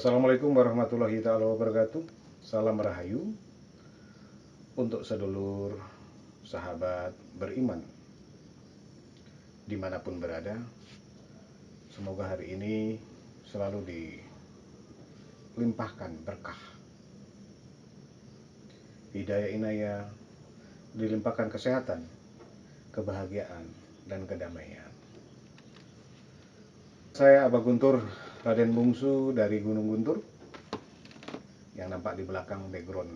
Assalamualaikum warahmatullahi wabarakatuh. Salam rahayu untuk sedulur sahabat beriman dimanapun berada. Semoga hari ini selalu dilimpahkan berkah, hidayah inayah, dilimpahkan kesehatan, kebahagiaan, dan kedamaian. Saya Abah Guntur, Raden Bungsu dari Gunung Guntur, yang nampak di belakang background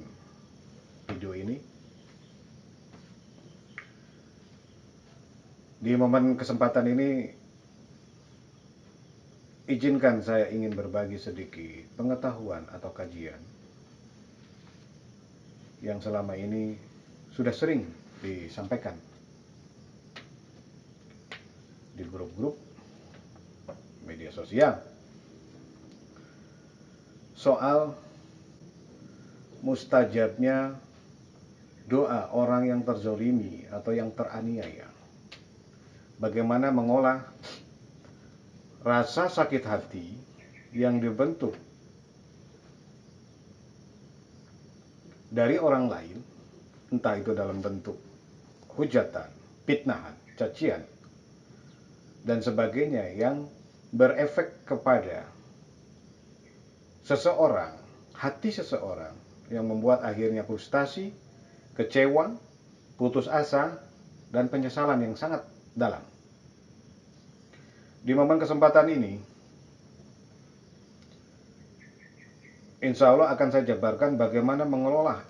video ini. Di momen kesempatan ini, izinkan saya ingin berbagi sedikit pengetahuan atau kajian yang selama ini sudah sering disampaikan di grup-grup media sosial soal mustajabnya doa orang yang terzolimi atau yang teraniaya. Bagaimana mengolah rasa sakit hati yang dibentuk dari orang lain, entah itu dalam bentuk hujatan, fitnahan, cacian, dan sebagainya, yang berefek kepada seseorang, hati seseorang, yang membuat akhirnya frustasi, kecewa, putus asa, dan penyesalan yang sangat dalam. Di momen kesempatan ini, insya Allah akan saya jabarkan bagaimana mengolah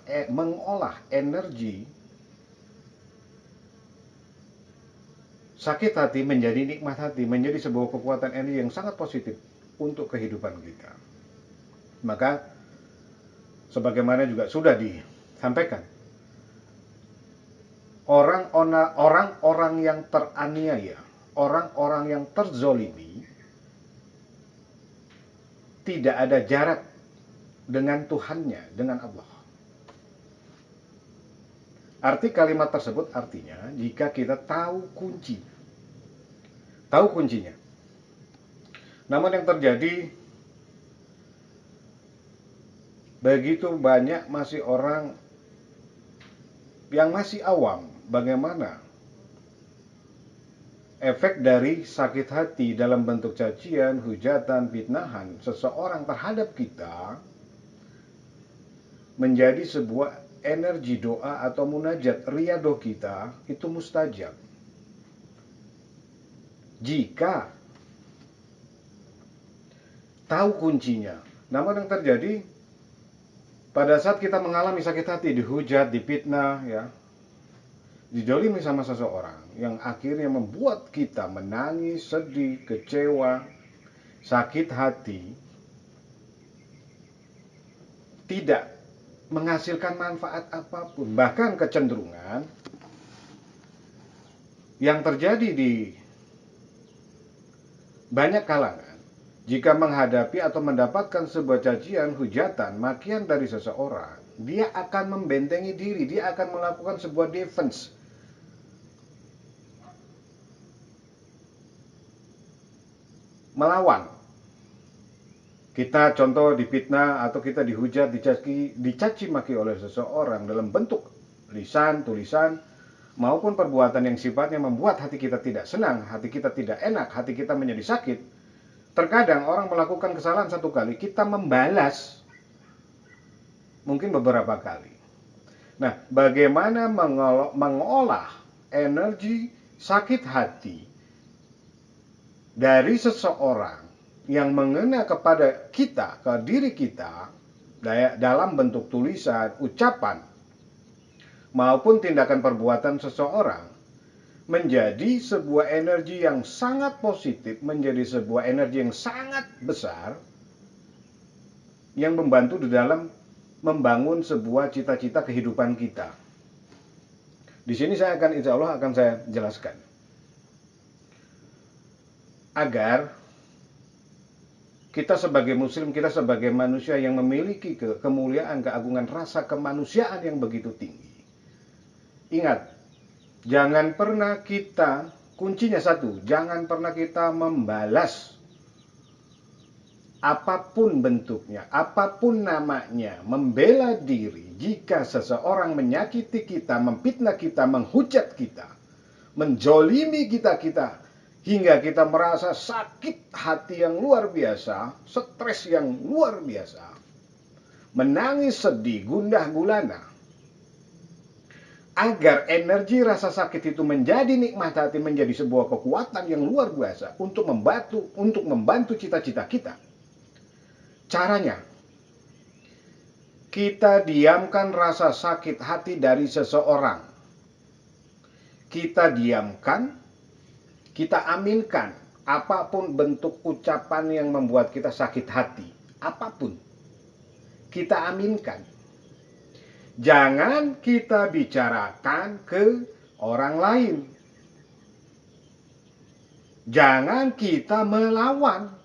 energi sakit hati menjadi nikmat hati, menjadi sebuah kekuatan energi yang sangat positif untuk kehidupan kita. Maka sebagaimana juga sudah disampaikan, orang-orang yang teraniaya, orang-orang yang terzolimi, tidak ada jarak dengan Tuhannya, dengan Allah. Arti kalimat tersebut artinya jika kita tahu kuncinya. Namun yang terjadi, begitu banyak masih orang yang masih awam bagaimana efek dari sakit hati dalam bentuk cacian, hujatan, fitnahan seseorang terhadap kita menjadi sebuah energi doa atau munajat riyadoh kita itu mustajab. Jika tahu kuncinya. Namun yang terjadi pada saat kita mengalami sakit hati, dihujat, difitnah, ya, didolimi sama seseorang yang akhirnya membuat kita menangis, sedih, kecewa, sakit hati, tidak menghasilkan manfaat apapun, bahkan kecenderungan yang terjadi di banyak kalangan jika menghadapi atau mendapatkan sebuah cacian, hujatan, makian dari seseorang, dia akan membentengi diri, dia akan melakukan sebuah defense. Melawan. Kita contoh difitnah atau kita dihujat, dicaci maki oleh seseorang dalam bentuk lisan, tulisan, maupun perbuatan yang sifatnya membuat hati kita tidak senang, hati kita tidak enak, hati kita menjadi sakit. Terkadang orang melakukan kesalahan satu kali, kita membalas mungkin beberapa kali. Nah, bagaimana mengolah energi sakit hati dari seseorang yang mengena kepada kita, ke diri kita, dalam bentuk tulisan, ucapan, maupun tindakan perbuatan seseorang, menjadi sebuah energi yang sangat positif, menjadi sebuah energi yang sangat besar, yang membantu di dalam membangun sebuah cita-cita kehidupan kita. Di sini insya Allah akan saya jelaskan. Agar kita sebagai muslim, kita sebagai manusia yang memiliki kemuliaan, keagungan, rasa kemanusiaan yang begitu tinggi. Ingat, jangan pernah kuncinya satu, jangan pernah kita membalas apapun bentuknya, apapun namanya, membela diri jika seseorang menyakiti kita, memfitnah kita, menghujat kita, menjolimi kita, hingga kita merasa sakit hati yang luar biasa, stres yang luar biasa, menangis sedih, gundah gulana. Agar energi rasa sakit itu menjadi nikmat hati, menjadi sebuah kekuatan yang luar biasa untuk membantu cita-cita kita. Caranya, kita diamkan rasa sakit hati dari seseorang. Kita diamkan, kita aminkan apapun bentuk ucapan yang membuat kita sakit hati. Apapun, kita aminkan. Jangan kita bicarakan ke orang lain. Jangan kita melawan.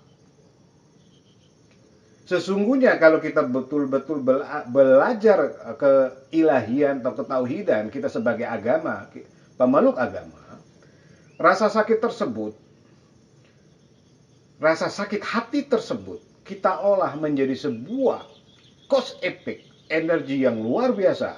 Sesungguhnya kalau kita betul-betul belajar keilahian atau ketauhidan, kita sebagai agama, pemeluk agama, rasa sakit tersebut, rasa sakit hati tersebut, kita olah menjadi sebuah cause effect, energi yang luar biasa.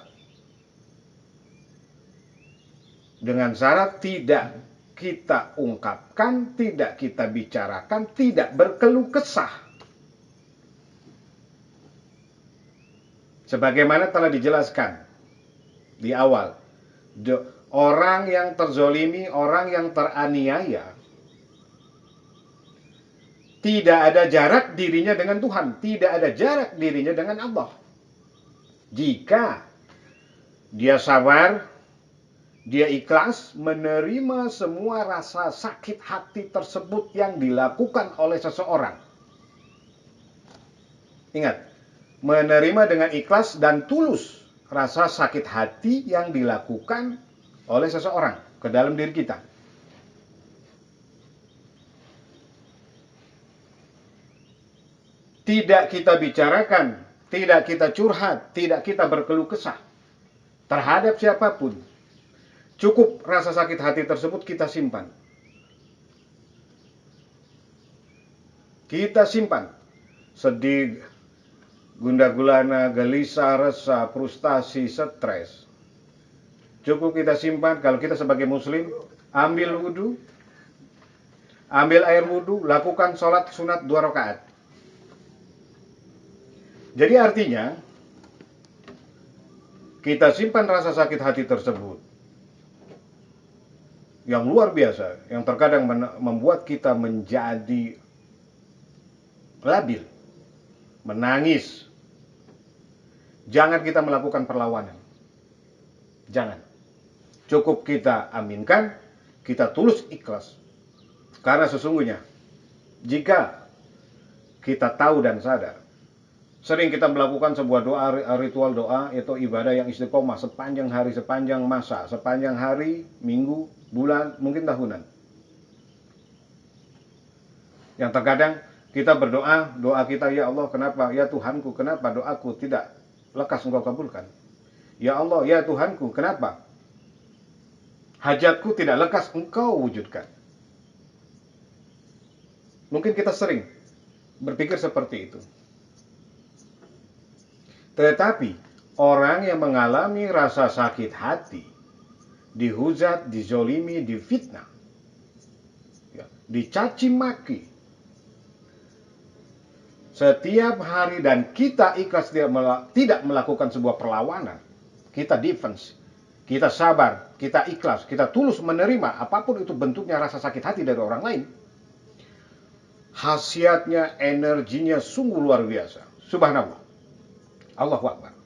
Dengan syarat tidak kita ungkapkan, tidak kita bicarakan, tidak berkeluh kesah. Sebagaimana telah dijelaskan di awal, orang yang terzolimi, orang yang teraniaya, tidak ada jarak dirinya dengan Tuhan, tidak ada jarak dirinya dengan Allah. Jika dia sabar, dia ikhlas menerima semua rasa sakit hati tersebut yang dilakukan oleh seseorang. Ingat, menerima dengan ikhlas dan tulus rasa sakit hati yang dilakukan oleh seseorang ke dalam diri kita. Tidak kita bicarakan, tidak kita curhat, tidak kita berkeluh kesah terhadap siapapun. Cukup rasa sakit hati tersebut kita simpan. Kita simpan. Sedih, gundah gulana, gelisah, resah, frustasi, stres. Cukup kita simpan. Kalau kita sebagai muslim, ambil wudhu, ambil air wudhu, lakukan sholat sunat 2 rakaat. Jadi artinya, kita simpan rasa sakit hati tersebut yang luar biasa, yang terkadang membuat kita menjadi labil, menangis. Jangan kita melakukan perlawanan. Jangan. Cukup kita aminkan, kita tulus ikhlas. Karena sesungguhnya, jika kita tahu dan sadar, sering kita melakukan sebuah doa, ritual doa, yaitu ibadah yang istiqomah sepanjang hari, sepanjang masa, sepanjang hari, minggu, bulan, mungkin tahunan. Yang terkadang kita berdoa, doa kita, ya Allah, kenapa? Ya Tuhanku, kenapa doaku tidak lekas Engkau kabulkan? Ya Allah, ya Tuhanku, kenapa hajatku tidak lekas Engkau wujudkan? Mungkin kita sering berpikir seperti itu. Tetapi orang yang mengalami rasa sakit hati, dihujat, dizolimi, difitnah, dicaci maki setiap hari, dan kita ikhlas tidak melakukan sebuah perlawanan, kita defense, kita sabar, kita ikhlas, kita tulus menerima apapun itu bentuknya rasa sakit hati dari orang lain, khasiatnya, energinya sungguh luar biasa. Subhanallah. Allahu Akbar.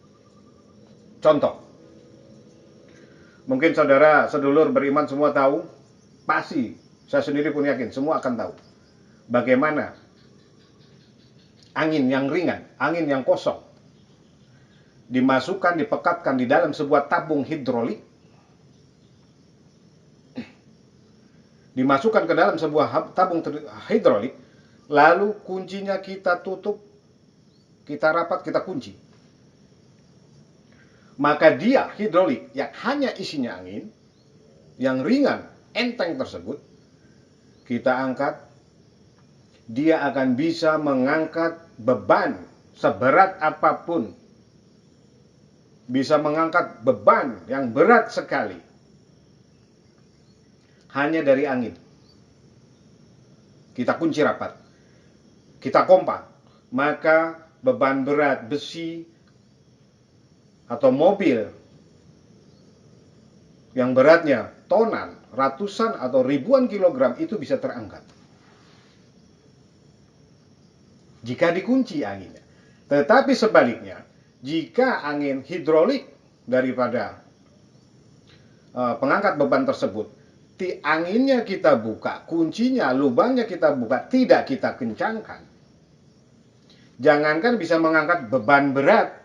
Contoh, mungkin saudara sedulur beriman semua tahu, pasti saya sendiri pun yakin semua akan tahu bagaimana angin yang ringan, angin yang kosong dimasukkan, dipekatkan di dalam sebuah tabung hidrolik, dimasukkan ke dalam sebuah tabung hidrolik, lalu kuncinya kita tutup, kita rapat, kita kunci. Maka dia, hidrolik, yang hanya isinya angin, yang ringan, enteng tersebut, kita angkat, dia akan bisa mengangkat beban seberat apapun. Bisa mengangkat beban yang berat sekali. Hanya dari angin. Kita kunci rapat. Kita kompak. Maka beban berat besi atau mobil yang beratnya tonan, ratusan atau ribuan kilogram itu bisa terangkat. Jika dikunci anginnya. Tetapi sebaliknya, jika angin hidrolik daripada pengangkat beban tersebut, anginnya kita buka, kuncinya, lubangnya kita buka, tidak kita kencangkan. Jangankan bisa mengangkat beban berat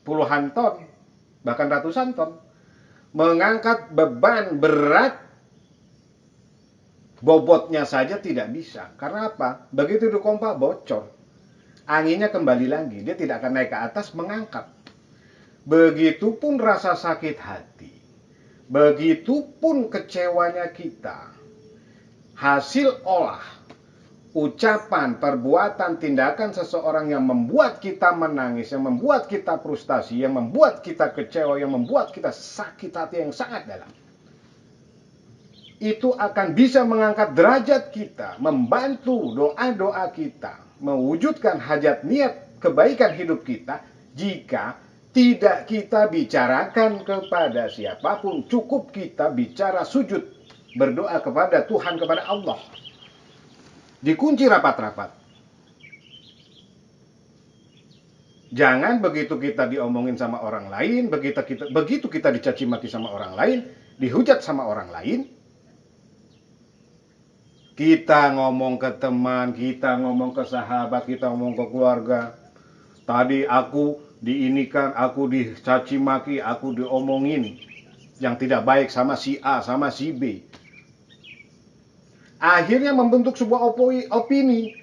puluhan ton, bahkan ratusan ton. Mengangkat beban berat bobotnya saja tidak bisa. Karena apa? Begitu dikompak bocor. Anginnya kembali lagi, dia tidak akan naik ke atas mengangkat. Begitupun rasa sakit hati. Begitupun kecewanya kita. Hasil olah ucapan, perbuatan, tindakan seseorang yang membuat kita menangis, yang membuat kita frustasi, yang membuat kita kecewa, yang membuat kita sakit hati yang sangat dalam. Itu akan bisa mengangkat derajat kita, membantu doa-doa kita, mewujudkan hajat niat kebaikan hidup kita jika tidak kita bicarakan kepada siapapun. Cukup kita bicara sujud, berdoa kepada Tuhan, kepada Allah. Dikunci rapat-rapat. Jangan begitu kita diomongin sama orang lain, begitu kita dicaci maki sama orang lain, dihujat sama orang lain, kita ngomong ke teman, kita ngomong ke sahabat, kita ngomong ke keluarga. Tadi aku diinikan, aku dicaci maki, aku diomongin yang tidak baik sama si A, sama si B. Akhirnya membentuk sebuah opini.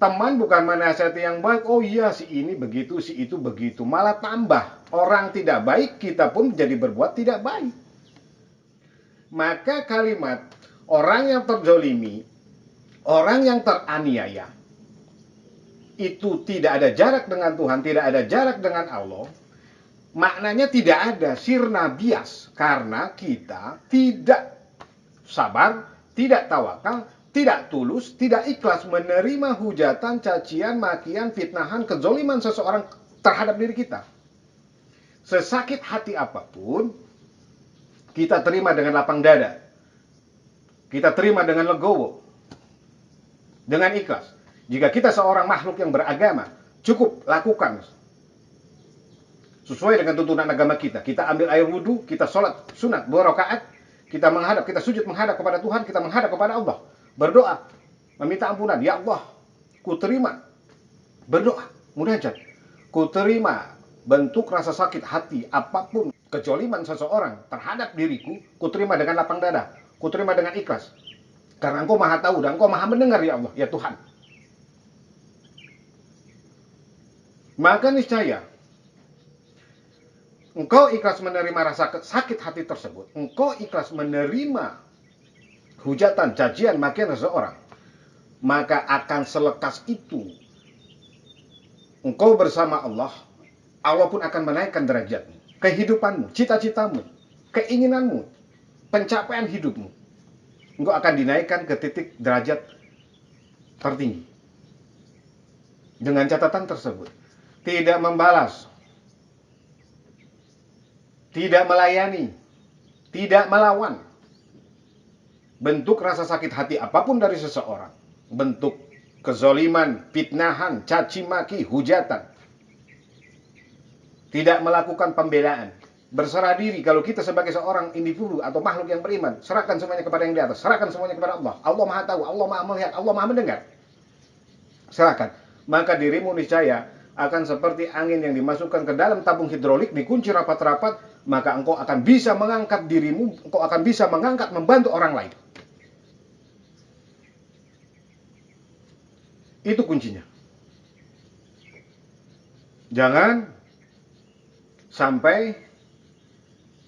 Teman bukan menasihati yang baik. Oh iya, si ini begitu, si itu begitu. Malah tambah. Orang tidak baik, kita pun jadi berbuat tidak baik. Maka kalimat orang yang terzolimi, orang yang teraniaya, itu tidak ada jarak dengan Tuhan, tidak ada jarak dengan Allah. Maknanya tidak ada, sirna bias. Karena kita tidak sabar, tidak tawakal, tidak tulus, tidak ikhlas menerima hujatan, cacian, makian, fitnahan, kezoliman seseorang terhadap diri kita. Sesakit hati apapun, kita terima dengan lapang dada. Kita terima dengan legowo. Dengan ikhlas. Jika kita seorang makhluk yang beragama, cukup lakukan sesuai dengan tuntunan agama kita. Kita ambil air wudhu, kita sholat sunat 2 rakaat, kita menghadap, kita sujud menghadap kepada Tuhan, kita menghadap kepada Allah. Berdoa, meminta ampunan. Ya Allah, ku terima. Berdoa, munajat. Ku terima bentuk rasa sakit hati apapun, kejoliman seseorang terhadap diriku, ku terima dengan lapang dada. Ku terima dengan ikhlas. Karena Engkau maha tahu dan Engkau maha mendengar ya Allah, ya Tuhan. Maka niscaya engkau ikhlas menerima rasa sakit hati tersebut, engkau ikhlas menerima hujatan, cacian, makian seseorang, maka akan selekas itu engkau bersama Allah. Allah pun akan menaikkan derajatmu, kehidupanmu, cita-citamu, keinginanmu, pencapaian hidupmu. Engkau akan dinaikkan ke titik derajat tertinggi. Dengan catatan tersebut, tidak membalas, tidak melayani, tidak melawan bentuk rasa sakit hati apapun dari seseorang, bentuk kezoliman, fitnahan, caci maki, hujatan, tidak melakukan pembelaan, berserah diri. Kalau kita sebagai seorang individu atau makhluk yang beriman, serahkan semuanya kepada yang di atas, serahkan semuanya kepada Allah. Allah maha tahu, Allah maha melihat, Allah maha mendengar. Serahkan, maka dirimu niscaya akan seperti angin yang dimasukkan ke dalam tabung hidrolik, dikunci rapat-rapat, maka engkau akan bisa mengangkat dirimu, engkau akan bisa mengangkat, membantu orang lain. Itu kuncinya. Jangan sampai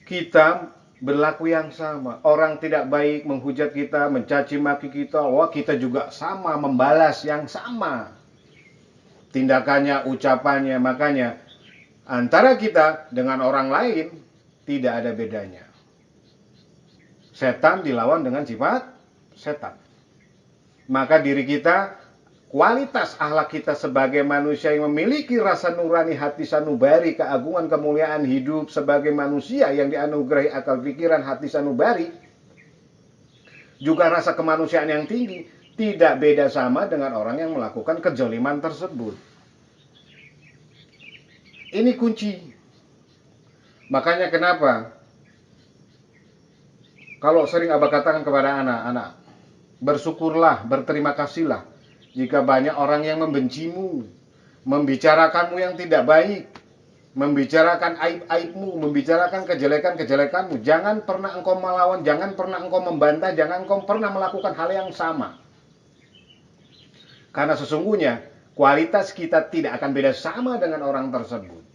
kita berlaku yang sama. Orang tidak baik menghujat kita, mencaci maki kita, wah kita juga sama membalas yang sama. Tindakannya, ucapannya, makanya antara kita dengan orang lain tidak ada bedanya. Setan dilawan dengan sifat setan. Maka diri kita, kualitas akhlak kita sebagai manusia yang memiliki rasa nurani, hati sanubari, keagungan, kemuliaan hidup sebagai manusia yang dianugerahi akal pikiran, hati sanubari, juga rasa kemanusiaan yang tinggi, tidak beda sama dengan orang yang melakukan kezaliman tersebut. Ini kunci. Makanya kenapa kalau sering Abah katakan kepada anak-anak, bersyukurlah, berterima kasihlah jika banyak orang yang membencimu, membicarakanmu yang tidak baik, membicarakan aib-aibmu, membicarakan kejelekan-kejelekanmu. Jangan pernah engkau melawan, jangan pernah engkau membantah, jangan engkau pernah melakukan hal yang sama. Karena sesungguhnya kualitas kita tidak akan beda sama dengan orang tersebut.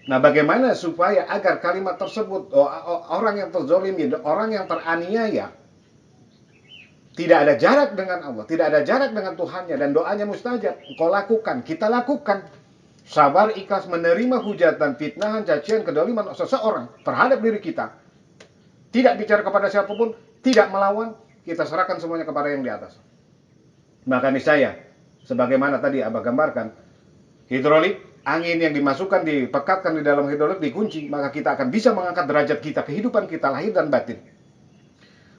Nah, bagaimana supaya agar kalimat tersebut, orang yang terzolimi, orang yang teraniaya, tidak ada jarak dengan Allah, tidak ada jarak dengan Tuhannya, dan doanya mustajab. Engkau lakukan, kita lakukan. Sabar, ikhlas menerima hujatan, fitnahan, cacian, kedoliman seseorang terhadap diri kita. Tidak bicara kepada siapapun, tidak melawan, kita serahkan semuanya kepada yang di atas. Maka niscaya, sebagaimana tadi Abah gambarkan, hidrolik, angin yang dimasukkan, dipekatkan di dalam hidrolik, dikunci, maka kita akan bisa mengangkat derajat kita, kehidupan kita, lahir dan batin.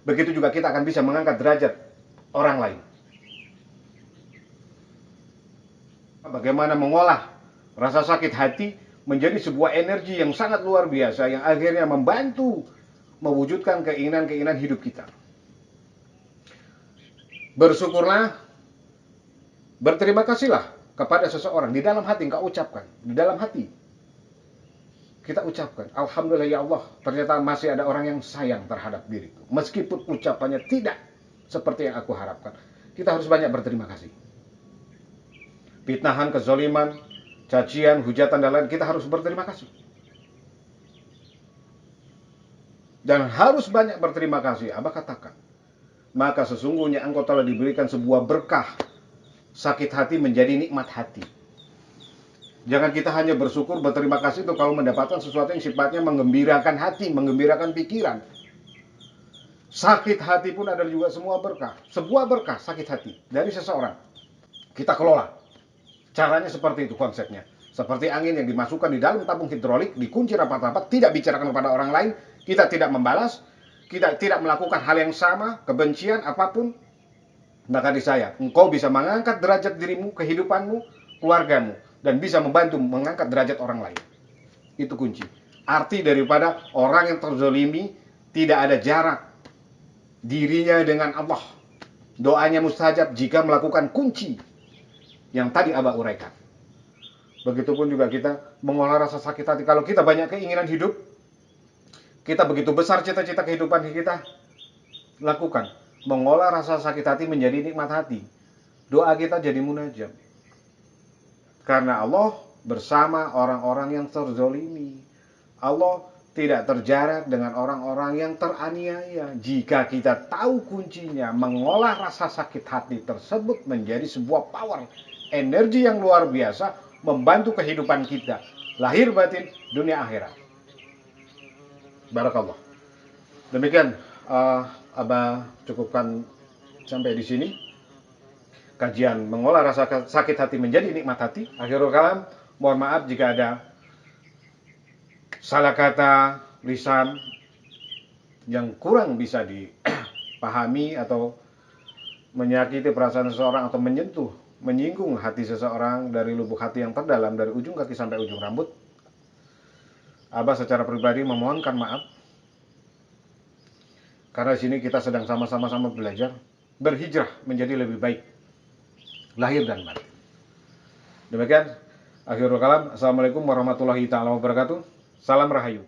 Begitu juga kita akan bisa mengangkat derajat orang lain. Bagaimana mengolah rasa sakit hati menjadi sebuah energi yang sangat luar biasa, yang akhirnya membantu mewujudkan keinginan-keinginan hidup kita. Bersyukurlah, berterima kasihlah kepada seseorang. Di dalam hati engkau ucapkan, di dalam hati kita ucapkan, alhamdulillah ya Allah, ternyata masih ada orang yang sayang terhadap diriku, meskipun ucapannya tidak seperti yang aku harapkan. Kita harus banyak berterima kasih. Fitnahan, kezoliman, cacian, hujatan, dan lain, kita harus berterima kasih. Dan harus banyak berterima kasih. Abah katakan, maka sesungguhnya engkau telah diberikan sebuah berkah. Sakit hati menjadi nikmat hati. Jangan kita hanya bersyukur, berterima kasih itu kalau mendapatkan sesuatu yang sifatnya menggembirakan hati, menggembirakan pikiran. Sakit hati pun adalah juga semua berkah. Sebuah berkah sakit hati dari seseorang, kita kelola. Caranya seperti itu konsepnya. Seperti angin yang dimasukkan di dalam tabung hidrolik, dikunci rapat-rapat, tidak bicarakan kepada orang lain, kita tidak membalas, kita tidak melakukan hal yang sama, kebencian apapun. Maka di saya, engkau bisa mengangkat derajat dirimu, kehidupanmu, keluargamu, dan bisa membantu mengangkat derajat orang lain. Itu kunci. Arti daripada orang yang terzolimi, tidak ada jarak dirinya dengan Allah. Doanya mustajab jika melakukan kunci yang tadi Abah uraikan. Begitupun juga kita mengolah rasa sakit hati. Kalau kita banyak keinginan hidup, kita begitu besar cita-cita kehidupan kita, lakukan. Mengolah rasa sakit hati menjadi nikmat hati. Doa kita jadi munajat. Karena Allah bersama orang-orang yang terzolimi. Allah tidak terjarak dengan orang-orang yang teraniaya. Jika kita tahu kuncinya, mengolah rasa sakit hati tersebut menjadi sebuah power, energi yang luar biasa, membantu kehidupan kita, lahir batin, dunia akhirat. Barakallah. Demikian Abah cukupkan sampai di sini. Kajian mengolah rasa sakit hati menjadi nikmat hati. Akhirul kalam, mohon maaf jika ada salah kata, lisan yang kurang bisa dipahami atau menyakiti perasaan seseorang atau menyentuh, menyinggung hati seseorang dari lubuk hati yang terdalam, dari ujung kaki sampai ujung rambut. Abah secara pribadi memohonkan maaf. Karena di sini kita sedang sama-sama belajar, berhijrah menjadi lebih baik, lahir dan batin. Demikian akhirul kalam. Assalamualaikum warahmatullahi taala wabarakatuh. Salam Rahayu.